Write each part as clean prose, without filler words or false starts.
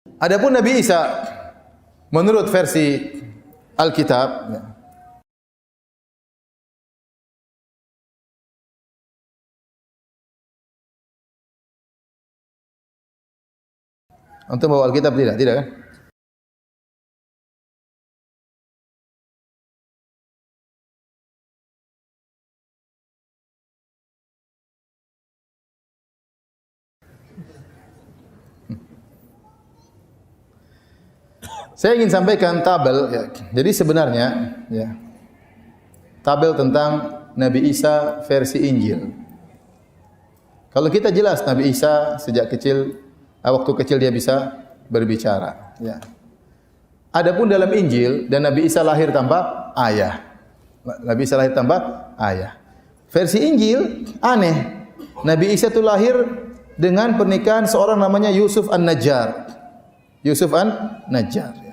Adapun Nabi Isa menurut versi Alkitab, ya. Untuk bawa Alkitab tidak? Tidak kan? Saya ingin sampaikan tabel, ya. Jadi sebenarnya, ya, tabel tentang Nabi Isa versi Injil. Kalau kita jelas Nabi Isa sejak kecil, waktu kecil dia bisa berbicara. Ya. Adapun dalam Injil dan Nabi Isa lahir tanpa ayah. Nabi Isa lahir tanpa ayah. Versi Injil aneh. Nabi Isa itu lahir dengan pernikahan seorang namanya Yusuf An-Najjar. Yusuf An-Najjar.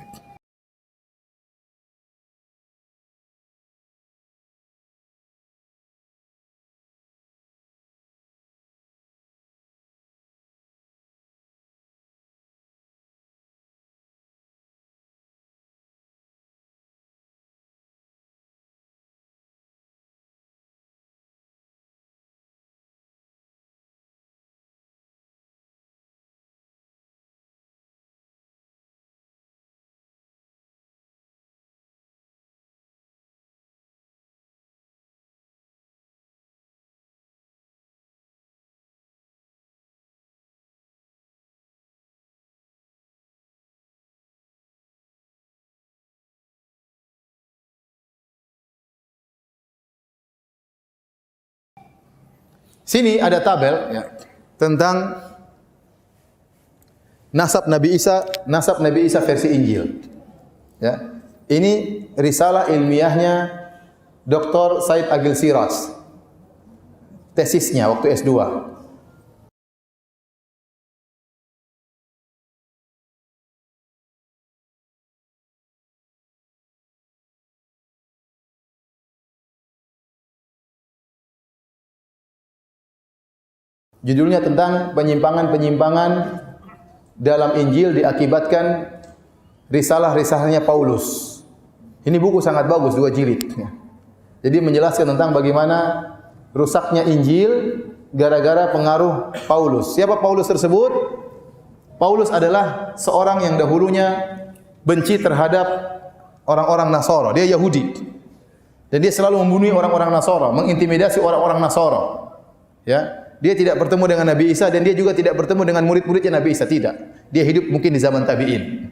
Sini ada tabel, ya, tentang nasab Nabi Isa versi Injil. Ya. Ini risalah ilmiahnya Dr. Said Agil Siraj. Tesisnya waktu S2. Judulnya tentang penyimpangan-penyimpangan dalam Injil diakibatkan risalah-risalahnya Paulus. Ini buku sangat bagus, 2 jilid. Jadi menjelaskan tentang bagaimana rusaknya Injil gara-gara pengaruh Paulus. Siapa Paulus tersebut? Paulus adalah seorang yang dahulunya benci terhadap orang-orang Nasara. Dia Yahudi. Dan dia selalu membunuh orang-orang Nasara, mengintimidasi orang-orang Nasara. Ya. Dia tidak bertemu dengan Nabi Isa dan dia juga tidak bertemu dengan murid-muridnya Nabi Isa, tidak. Dia hidup mungkin di zaman tabi'in.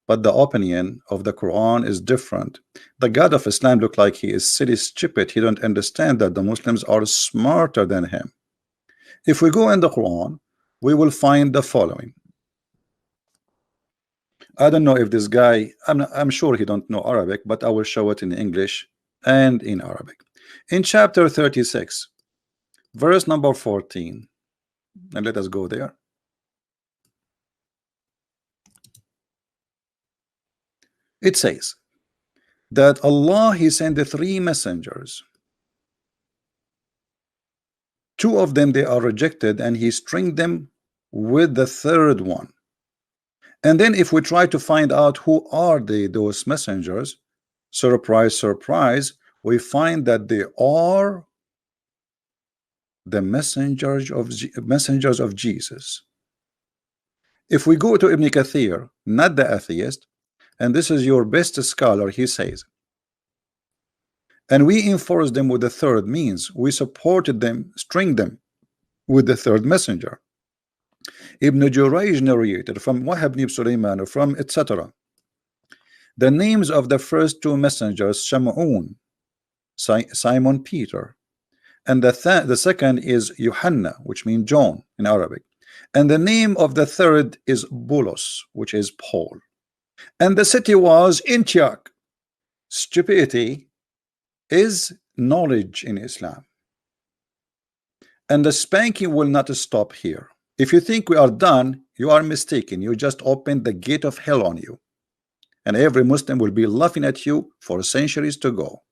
But the opinion of the Quran is different. The God of Islam look like he is silly stupid. He don't understand that the Muslims are smarter than him. If we go in the Quran, we will find the following. I don't know if this guy, I'm sure he don't know Arabic, but I will show it in English and in Arabic. In chapter 36, verse number 14, and let us go there. It says that Allah, he sent the 3 messengers. 2 of them they are rejected, and he stringed them with the 3rd one. And then if we try to find out who are those messengers, surprise, surprise, we find that they are the messengers of Jesus. If we go to Ibn Kathir, not the atheist, and this is your best scholar, he says, and we enforced them with the 3rd means, we supported them, string them with the 3rd messenger. Ibn Jurayj narrated from Wahab ibn Sulaiman, from etc. The names of the first 2 messengers, Shamun, Simon Peter, and the second is Yohanna, which means John in Arabic. And the name of the third is Bulos, which is Paul. And the city was Antioch. Stupidity is knowledge in Islam. And the spanking will not stop here. If you think we are done, you are mistaken. You just opened the gate of hell on you. And every Muslim will be laughing at you for centuries to go.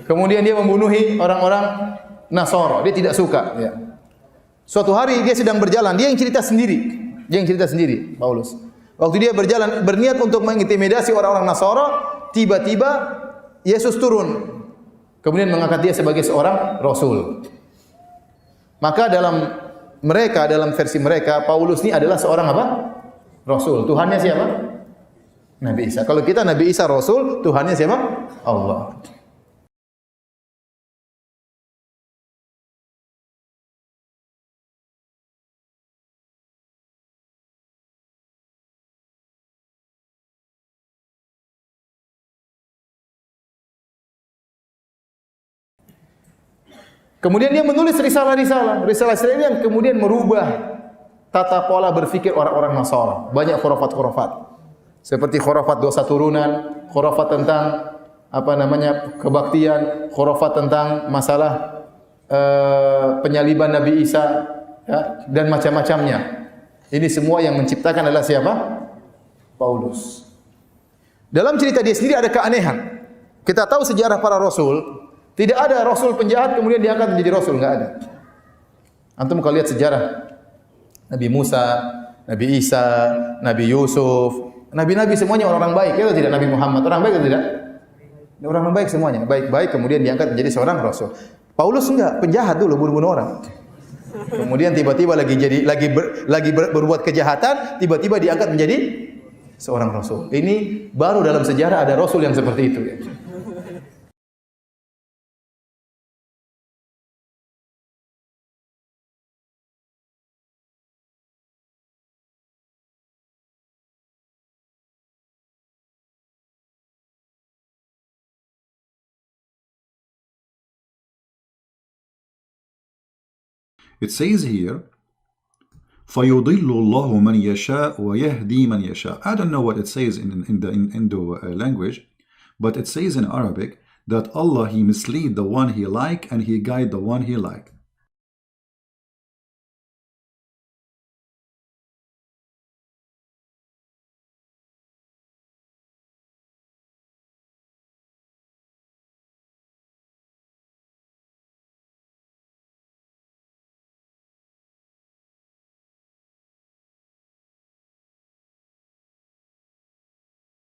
Kemudian dia membunuhi orang-orang Nasara. Dia tidak suka. Ya. Suatu hari dia sedang berjalan. Dia yang cerita sendiri. Paulus. Waktu dia berjalan berniat untuk mengintimidasi orang-orang Nasara, tiba-tiba Yesus turun. Kemudian mengangkat dia sebagai seorang rasul. Maka dalam versi mereka, Paulus ini adalah seorang apa? Rasul. Tuhannya siapa? Nabi Isa. Kalau kita Nabi Isa Rasul, Tuhannya siapa? Allah. Kemudian dia menulis risalah-risalah ini yang kemudian merubah tata pola berpikir orang-orang Nasara. Banyak khurafat-khurafat. Seperti khurafat dosa turunan, khurafat tentang kebaktian, khurafat tentang masalah penyaliban Nabi Isa, ya, dan macam-macamnya. Ini semua yang menciptakan adalah siapa? Paulus. Dalam cerita dia sendiri ada keanehan. Kita tahu sejarah para rasul, tidak ada rasul penjahat kemudian diangkat menjadi rasul, enggak ada. Antum kalau lihat sejarah Nabi Musa, Nabi Isa, Nabi Yusuf, nabi-nabi semuanya orang-orang baik, ya atau tidak? Nabi Muhammad orang baik atau tidak? Orang-orang baik semuanya, baik-baik kemudian diangkat menjadi seorang rasul. Paulus enggak, penjahat dulu, bunuh-bunuh orang. Kemudian tiba-tiba lagi berbuat kejahatan, tiba-tiba diangkat menjadi seorang rasul. Ini baru dalam sejarah ada rasul yang seperti itu, ya. It says here, فَيُضِلُّ اللَّهُ مَنْ يَشَاءُ وَيَهْدِي مَنْ يَشَاءُ. I don't know what it says in the Indo language, but it says in Arabic that Allah, He mislead the one He like and He guide the one He like.